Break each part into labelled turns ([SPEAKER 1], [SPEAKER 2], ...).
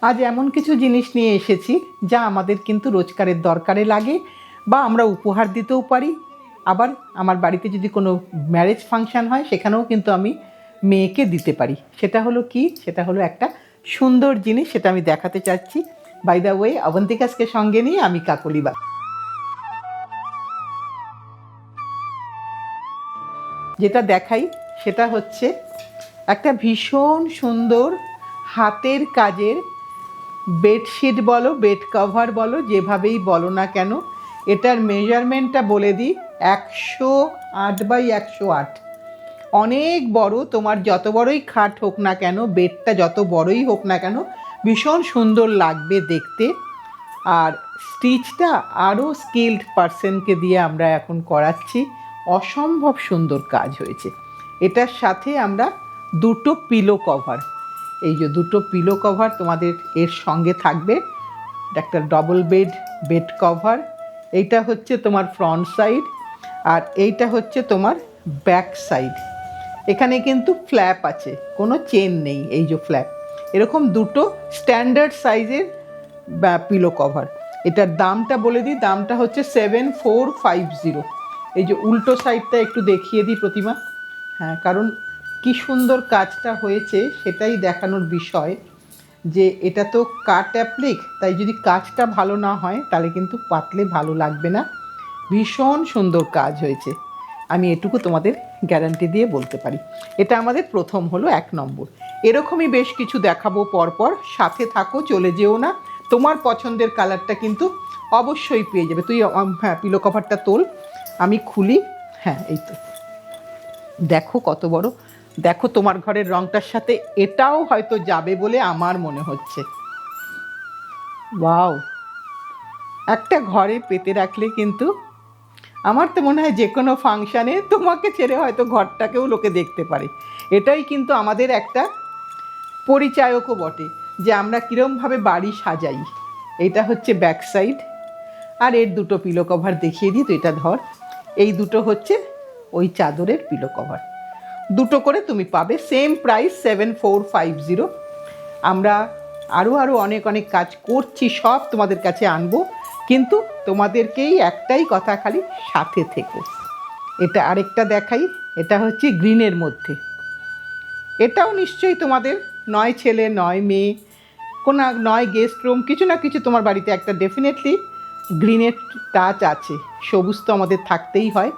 [SPEAKER 1] আজ এমন কিছু জিনিস নিয়ে এসেছি যা আমাদের কিন্তু রোজকারের দরকারে লাগে বা আমরা উপহার দিতেও পারি। আবার আমার বাড়িতে যদি কোনো ম্যারেজ ফাংশন হয় সেখানেও কিন্তু আমি মেয়েকে দিতে পারি। সেটা হলো কি? সেটা হলো একটা সুন্দর জিনিস, সেটা আমি দেখাতে চাচ্ছি। বাই দ্য ওয়ে, অবন্তিকাসকে সঙ্গে নিয়ে আমি কাকলিবা। যেটা দেখাই সেটা হচ্ছে একটা ভীষণ সুন্দর হাতের কাজের বেডশিট বলো, বেড কভার বলো, যেভাবেই বলো না কেন। এটার মেজারমেন্টটা বলে দিই, 108x108। অনেক বড়। তোমার যত বড়ই খাট হোক না কেন, বেডটা যত বড়ই হোক না কেন, ভীষণ সুন্দর লাগবে দেখতে। আর স্টিচটা আরও স্কিল্ড পারসনকে দিয়ে আমরা এখন করাচ্ছি। অসম্ভব সুন্দর কাজ হয়েছে। এটার সাথে আমরা দুটো পিলো কভার, এই যে দুটো পিলো কভার তোমাদের এর সঙ্গে থাকবে। একটা ডবল বেড কভার। এইটা হচ্ছে তোমার ফ্রন্ট সাইড, আর এইটা হচ্ছে তোমার ব্যাক সাইড। এখানে কিন্তু ফ্ল্যাপ আছে, কোনো চেন নেই। এই যে ফ্ল্যাপ, এরকম দুটো স্ট্যান্ডার্ড সাইজের পিলো কভার। এটার দামটা বলে দিই, দামটা হচ্ছে 7450। এই যে উল্টো সাইডটা একটু দেখিয়ে দিই প্রতিমা। হ্যাঁ, কারণ কি সুন্দর কাজটা হয়েছে সেটাই দেখানোর বিষয়। যে এটা তো কাট অ্যাপ্লিক, তাই যদি কাজটা ভালো না হয় তাহলে কিন্তু পাতলে ভালো লাগবে না। ভীষণ সুন্দর কাজ হয়েছে, আমি এটুকু তোমাদের গ্যারান্টি দিয়ে বলতে পারি। এটা আমাদের প্রথম হলো 1 নম্বর। এরকমই বেশ কিছু দেখাবো পরপর, সাথে থাকো, চলে যেও না। তোমার পছন্দের কালারটা কিন্তু অবশ্যই পেয়ে যাবে। তুই হ্যাঁ পিলো কভারটা তোল, আমি খুলি। হ্যাঁ, এই তো দেখো কত বড়। দেখো তোমার ঘরের রংটার সাথে এটাও হয়তো যাবে বলে আমার মনে হচ্ছে। ওয়াও, একটা ঘরে পেতে রাখলে কিন্তু আমার তো মনে হয় যে কোনো ফাংশানে তোমাকে ছেড়ে হয়তো ঘরটাকেও লোকে দেখতে পারে। এটাই কিন্তু আমাদের একটা পরিচায়কও বটে যে আমরা কীরমভাবে বাড়ি সাজাই। এটা হচ্ছে ব্যাক সাইড, আর এর দুটো পিলো কভার দেখিয়ে দিই। তো এটা ধর, এই দুটো হচ্ছে ওই চাদরের পিলো কভার। দুটো করে তুমি পাবে, সেম প্রাইস 7450। আমরা আরও অনেক কাজ করছি, সব তোমাদের কাছে আনবো, কিন্তু তোমাদেরকেই একটাই কথা, খালি সাথে থেকো। এটা আরেকটা দেখাই, এটা হচ্ছে গ্রিনের মধ্যে। এটাও নিশ্চয়ই তোমাদের নয় ছেলে নয় মেয়ে, কোনো নয় গেস্ট রুম, কিছু না কিছু তোমার বাড়িতে একটা ডেফিনেটলি গ্রিনের টাচ আছে। সবুজ তো আমাদের থাকতেই হয়।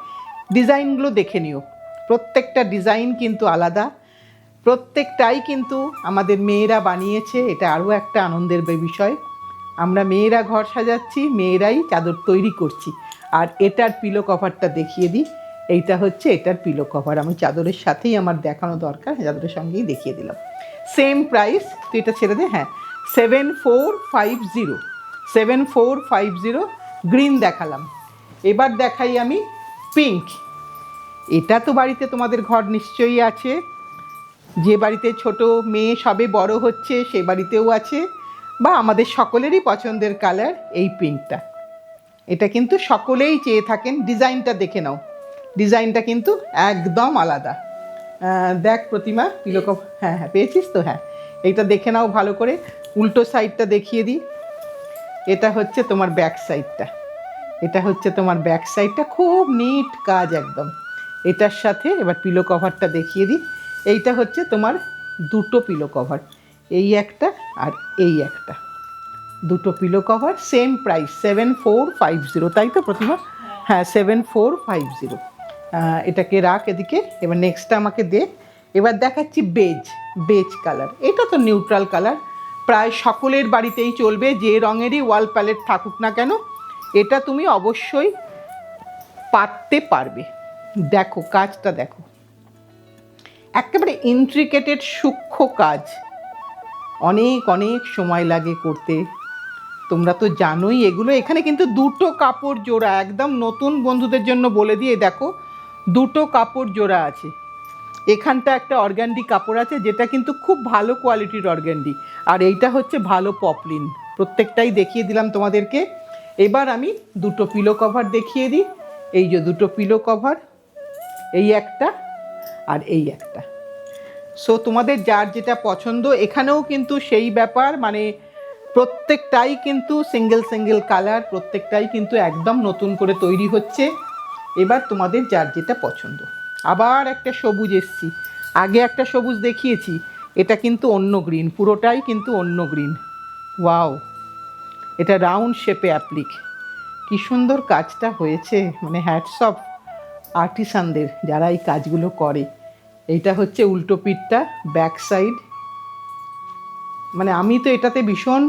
[SPEAKER 1] ডিজাইনগুলো দেখে নিও, প্রত্যেকটা ডিজাইন কিন্তু আলাদা, প্রত্যেকটাই কিন্তু আমাদের মেয়েরা বানিয়েছে। এটা আরও একটা আনন্দের বিষয়। আমরা মেয়েরা ঘর সাজাচ্ছি, মেয়েরাই চাদর তৈরি করছি। আর এটার পিলো কভারটা দেখিয়ে দিই। এইটা হচ্ছে এটার পিলো কভার, আমি চাদরের সাথেই আমার দেখানো দরকার, চাদরের সঙ্গেই দেখিয়ে দিলাম। সেম প্রাইস, তো এটা ছেড়ে দে। হ্যাঁ, 7450 গ্রিন দেখালাম। এবার দেখাই আমি পিঙ্ক। এটা তো বাড়িতে তোমাদের ঘর নিশ্চয়ই আছে, যে বাড়িতে ছোট মেয়ে সবে বড় হচ্ছে সে বাড়িতেও আছে, বা আমাদের সকলেরই পছন্দের কালার এই পিঙ্কটা। এটা কিন্তু সকলেই চেয়ে থাকেন। ডিজাইনটা দেখে নাও, ডিজাইনটা কিন্তু একদম আলাদা। দেখ প্রতিমা, পিলো কভার, হ্যাঁ পেয়েছিস তো? হ্যাঁ, এইটা দেখে নাও ভালো করে। উল্টো সাইডটা দেখিয়ে দিই। এটা হচ্ছে তোমার ব্যাক সাইডটা, এটা হচ্ছে তোমার ব্যাক সাইডটা, খুব নিট কাজ একদম। এটার সাথে এবার পিলো কভারটা দেখিয়ে দিই। এইটা হচ্ছে তোমার দুটো পিলো কভার, এই একটা আর এই একটা, দুটো পিলো কভার, সেম প্রাইস 7450। তাই তো প্রতিমা? হ্যাঁ, 7450। এটাকে রাখ এদিকে। এবার নেক্সটটা আমাকে দে। এবার দেখাচ্ছি বেজ কালার। এটা তো নিউট্রাল কালার, প্রায় সকলের বাড়িতেই চলবে, যে রঙেরই ওয়াল প্যালেট থাকুক না কেন এটা তুমি অবশ্যই পাততে পারবে। দেখো কাজটা দেখো, একেবারে ইন্ট্রিকেটেড সূক্ষ্ম কাজ, অনেক সময় লাগে করতে। তোমরা তো জানোই এগুলো। এখানে কিন্তু দুটো কাপড় জোড়া, একদম নতুন বন্ধুদের জন্য বলে দিয়ে দেখো, দুটো কাপড় জোড়া আছে। এখানটা একটা অর্গ্যান্ডি কাপড় আছে, যেটা কিন্তু খুব ভালো কোয়ালিটির অর্গ্যান্ডি, আর এইটা হচ্ছে ভালো পপলিন। প্রত্যেকটাই দেখিয়ে দিলাম তোমাদেরকে। এবার আমি দুটো পিলো কভার দেখিয়ে দিই। এই যে দুটো পিলো কভার, এই একটা আর এই একটা। সো তোমাদের যার যেটা পছন্দ, এখানেও কিন্তু সেই ব্যাপার, মানে প্রত্যেকটাই কিন্তু সিঙ্গেল সিঙ্গেল কালার, প্রত্যেকটাই কিন্তু একদম নতুন করে তৈরি হচ্ছে। এবার তোমাদের যার যেটা পছন্দ। আবার একটা সবুজ এসছি, আগে একটা সবুজ দেখিয়েছি, এটা কিন্তু অন্য গ্রিন, পুরোটাই কিন্তু অন্য গ্রিন। ওয়াও, এটা রাউন্ড শেপে অ্যাপ্লিক, কি সুন্দর কাজটা হয়েছে, মানে হ্যাটস অফ আর্টিসানদের যারা এই কাজগুলো করে। এইটা হচ্ছে উল্টো পিঠটা, ব্যাক সাইড। মানে আমি তো এটাতে ভীষণ,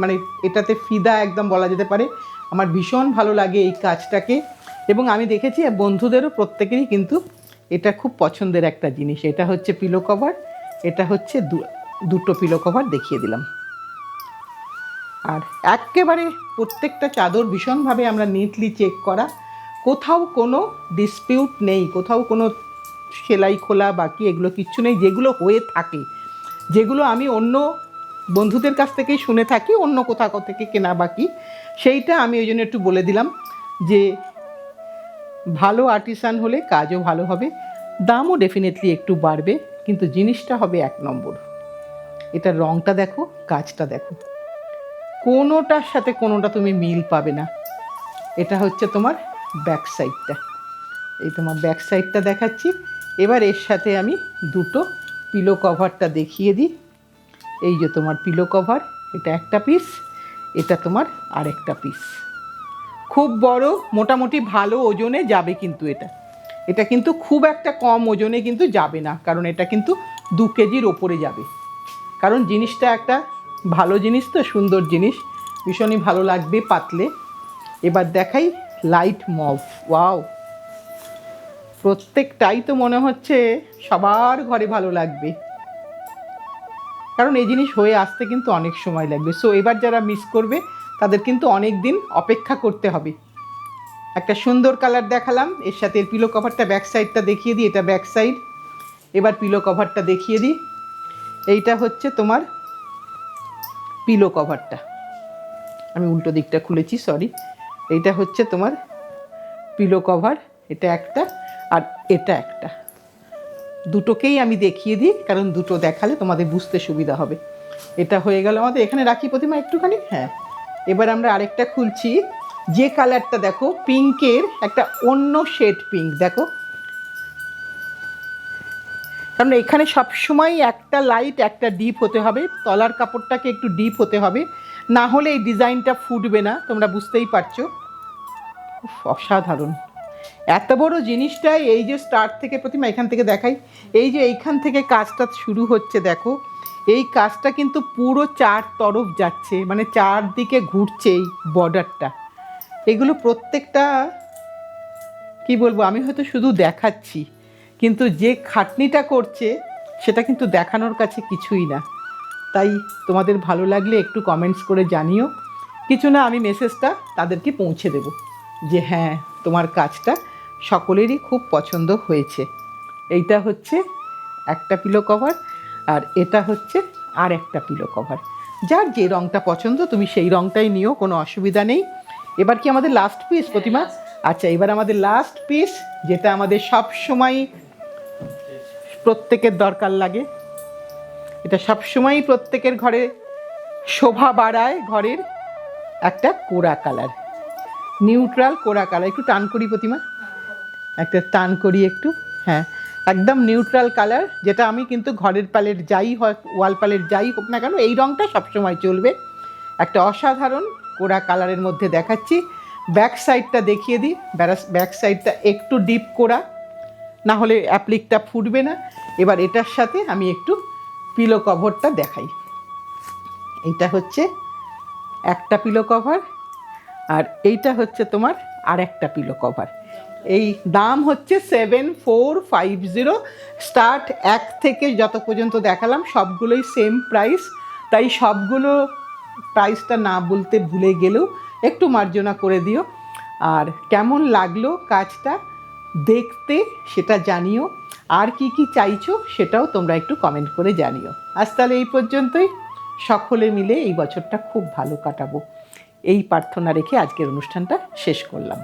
[SPEAKER 1] মানে এটাতে ফিদা একদম বলা যেতে পারে। আমার ভীষণ ভালো লাগে এই কাজটাকে, এবং আমি দেখেছি বন্ধুদেরও প্রত্যেকেরই কিন্তু এটা খুব পছন্দের একটা জিনিস। এটা হচ্ছে পিলো কভার, এটা হচ্ছে দুটো পিলো কভার দেখিয়ে দিলাম। আর একেবারে প্রত্যেকটা চাদর ভীষণভাবে আমরা নিটলি চেক করা, কোথাও কোনো ডিসপিউট নেই, কোথাও কোনো সেলাই খোলা বাকি এগুলো কিচ্ছু নেই। যেগুলো হয়ে থাকে, যেগুলো আমি অন্য বন্ধুদের কাছ থেকেই শুনে থাকি, অন্য কোথাও থেকে কেনা বাকি, সেইটা আমি ওই জন্য একটু বলে দিলাম যে ভালো আর্টিসান হলে কাজও ভালো হবে, দামও ডেফিনেটলি একটু বাড়বে, কিন্তু জিনিসটা হবে এক নম্বর। এটার রঙটা দেখো, কাজটা দেখো, কোনোটার সাথে কোনোটা তুমি মিল পাবে না। এটা হচ্ছে তোমার ব্যাক সাইডটা, এই তোমার ব্যাক সাইডটা দেখাচ্ছি। এবার এর সাথে আমি দুটো পিলো কভারটা দেখিয়ে দিই। এই যে তোমার পিলো কভার, এটা একটা পিস, এটা তোমার আরেকটা পিস। খুব বড়, মোটামুটি ভালো ওজনে যাবে কিন্তু এটা কিন্তু খুব একটা কম ওজনে কিন্তু যাবে না, কারণ এটা কিন্তু 2 কেজির ওপরে যাবে। কারণ জিনিসটা একটা ভালো জিনিস তো, সুন্দর জিনিস, ভীষণই ভালো লাগবে পাতলে। এবার দেখাই লাইট মভ। ওয়াও, প্রত্যেকটাই তো মনে হচ্ছে সবার ঘরে ভালো লাগবে, কারণ এই জিনিস হয়ে আসতে কিন্তু অনেক সময় লাগবে। সো এবার যারা মিস করবে তাদের কিন্তু অনেক দিন অপেক্ষা করতে হবে। একটা সুন্দর কালার দেখালাম, এর সাথে পিলো কভারটা ব্যাক সাইডটা দেখিয়ে দিই, এটা ব্যাক সাইড। এবার পিলো কভারটা দেখিয়ে দিই, এইটা হচ্ছে তোমার পিলো কভারটা, আমি উল্টো দিকটা খুলেছি, সরি। এইটা হচ্ছে তোমার পিলো কভার, এটা একটা আর এটা একটা, দুটোকেই আমি দেখিয়ে দিই, কারণ দুটো দেখালে তোমাদের বুঝতে সুবিধা হবে। এটা হয়ে গেল আমাদের, এখানে রাখি প্রতিমা একটুখানি। হ্যাঁ, এবার আমরা আরেকটা খুলছি, যে কালারটা দেখো পিঙ্কের একটা অন্য শেড পিঙ্ক, দেখো, কারণ এখানে সবসময় একটা লাইট একটা ডিপ হতে হবে, তলার কাপড়টাকে একটু ডিপ হতে হবে, না হলে এই ডিজাইনটা ফুটবে না, তোমরা বুঝতেই পারছো। অসাধারণ এত বড় জিনিসটাই, এই যে স্টার্ট থেকে প্রতিমা এখান থেকে দেখাই, এই যে এইখান থেকে কাজটা শুরু হচ্ছে দেখো, এই কাজটা কিন্তু পুরো 4 তরফ যাচ্ছে, মানে 4 দিকে ঘুরছে এই বর্ডারটা। এগুলো প্রত্যেকটা কি বলবো, আমি হয়তো শুধু দেখাচ্ছি, কিন্তু যে খাটনিটা করছে সেটা কিন্তু দেখানোর কাছে কিছুই না। তাই তোমাদের ভালো লাগলে একটু কমেন্টস করে জানিও, কিছু না আমি মেসেজটা তাদেরকে পৌঁছে দেব যে হ্যাঁ তোমার কাজটা সকলেরই খুব পছন্দ হয়েছে। এইটা হচ্ছে একটা পিলো কভার, আর এটা হচ্ছে আর একটা পিলো কভার। যার যে রঙটা পছন্দ তুমি সেই রঙটাই নিও, কোনো অসুবিধা নেই। এবার কি আমাদের লাস্ট পিস প্রতিমা? আচ্ছা, এবার আমাদের লাস্ট পিস, যেটা আমাদের সব সময় প্রত্যেকের দরকার লাগে, এটা সবসময়ই প্রত্যেকের ঘরে শোভা বাড়ায়, ঘরের একটা কোরা কালার, নিউট্রাল কোরা কালার। একটু টান করি প্রতিমা, একটা টান করি একটু, হ্যাঁ, একদম নিউট্রাল কালার, যেটা আমি কিন্তু ঘরের প্যালেট যাই হয়, ওয়াল প্যালেট যাই হোক না কেন, এই রঙটা সবসময় চলবে। একটা অসাধারণ কোরা কালারের মধ্যে দেখাচ্ছি। ব্যাক সাইডটা দেখিয়ে দিই, ব্যাক সাইডটা একটু ডিপ কোরা, না হলে অ্যাপ্লিকটা ফুটবে না। এবার এটার সাথে আমি একটু পিলো কভারটা দেখাই। এইটা হচ্ছে একটা পিলো কভার, আর এইটা হচ্ছে তোমার আর একটা পিলো কভার। এই দাম হচ্ছে 7450, স্টার্ট 1 থেকে যত পর্যন্ত দেখালাম সবগুলোই সেম প্রাইস, তাই সবগুলো প্রাইসটা না বলতে ভুলে গেলেও একটু মার্জনা করে দিও। আর কেমন লাগলো কাজটা দেখতে সেটা জানিও, আর কি কি চাইছো সেটাও তোমরা একটু কমেন্ট করে জানিও। আজ তাহলে এই পর্যন্তই, সকলে মিলে এই বছরটা খুব ভালো কাটাবো, এই প্রার্থনা রেখে আজকের অনুষ্ঠানটা শেষ করলাম।